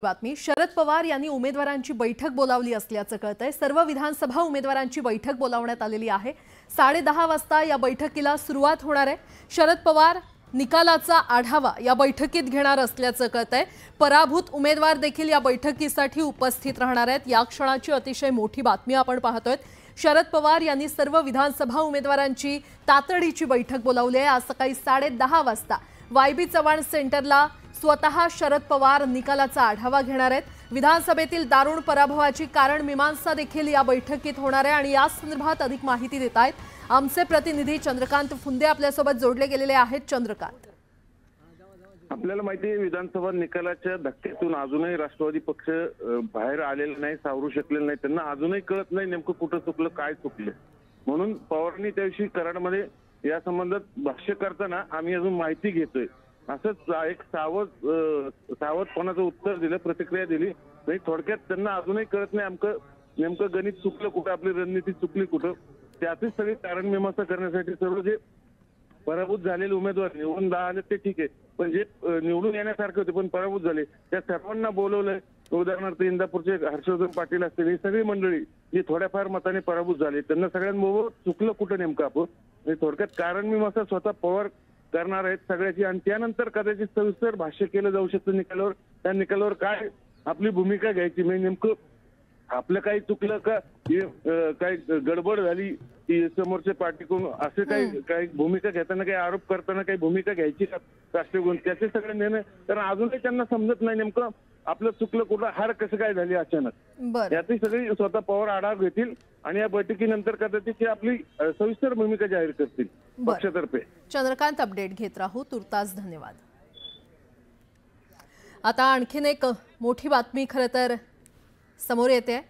बातमी शरद पवार यांनी उमेदवारांची बैठक बोलावली असल्याचं कळतंय। सर्व विधानसभा उमेदवारांची बैठक बोलावण्यात आलेली आहे। 10:30 वाजता या बैठकीला सुरुवात होणार आहे। शरद पवार निकालाचा आढावा या बैठकीत घेणार असल्याचं कळतंय। पराभूत उमेदवार देखील या बैठकीसाठी उपस्थित राहणार आहेत। या क्षणाची अतिशय मोठी बातमी आपण पाहतोय। शरद पवार यांनी सर्व विधानसभा उमेदवारांची तातडीची बैठक बोलावली आहे। आज सकाळी 10:30 वाजता वायबी चव्हाण सेंटरला स्वतः शरद पवार निकालाचा आढावा घेणार आहेत। विधानसभेतील दारुण पराभवाची कारण मीमांसा देखील या बैठकीत होणार आहे आणि या संदर्भात अधिक माहिती देत आहेत आमचे प्रतिनिधी चंद्रकांत फुंदे आपल्यासोबत जोडले गेलेले आहेत। चंद्रकांत, आपल्याला माहिती आहे विधानसभा निकालाच्या धक्क्यातून अजूनही राष्ट्रवादी पक्ष बाहेर आलेला नाही, सावरू शकलेला नाही। त्यांना अजूनही कळत नाही नेमकं कुठं चुकलं, काय चुकलं। म्हणून पवारांनी त्याविषयी कराडमध्ये या संबंधात भाष्य करताना आम्ही अजून माहिती घेतोय असंच एक सावधपणाचं उत्तर दिलं, प्रतिक्रिया दिली। म्हणजे थोडक्यात त्यांना अजूनही कळत नाही नेमकं गणित चुकलं कुठं, आपली रणनीती चुकली कुठं। त्यातच सगळी कारण मीमांसा करण्यासाठी सर्व जे पराभूत झालेले उमेदवार निवडून आले ते ठीक आहे, पण जे निवडून येण्यासारखे होते पण पराभूत झाले त्या सर्वांना बोलवलंय। उदाहरणार्थ इंदापूरचे हर्षवर्धन पाटील असतील, ही सगळी मंडळी जी थोड्याफार मताने पराभूत झाली त्यांना सगळ्यांबरोबर चुकलं कुठं नेमकं आपण थोडक्यात कारण मीमांसा स्वतः पवार करणार आहेत सगळ्याची आणि त्यानंतर कदाचित सविस्तर भाष्य केलं जाऊ शकतं निकालावर। त्या निकालावर काय आपली भूमिका घ्यायची, म्हणजे नेमकं आपलं काही चुकलं का, काही गडबड झाली की समोरच्या पार्टीकडून असे काही भूमिका घेताना, काही आरोप करताना काही भूमिका घ्यायची का राष्ट्रीय गुण, त्याचे सगळे निर्णय। कारण अजूनही त्यांना समजत नाही नेमकं आपलं चुकलं कुठं, हार कसं काय झाली अचानक। याची सगळी स्वतः पवार आढावा घेतील आणि या बैठकीनंतर कदाचित ते आपली सविस्तर भूमिका जाहीर करतील पक्षातर्फे। चंद्रकांत, अपडेट घेत राहू, तुर्तास धन्यवाद। आता आणखीन एक मोठी बातमी खरं तर समोर येते।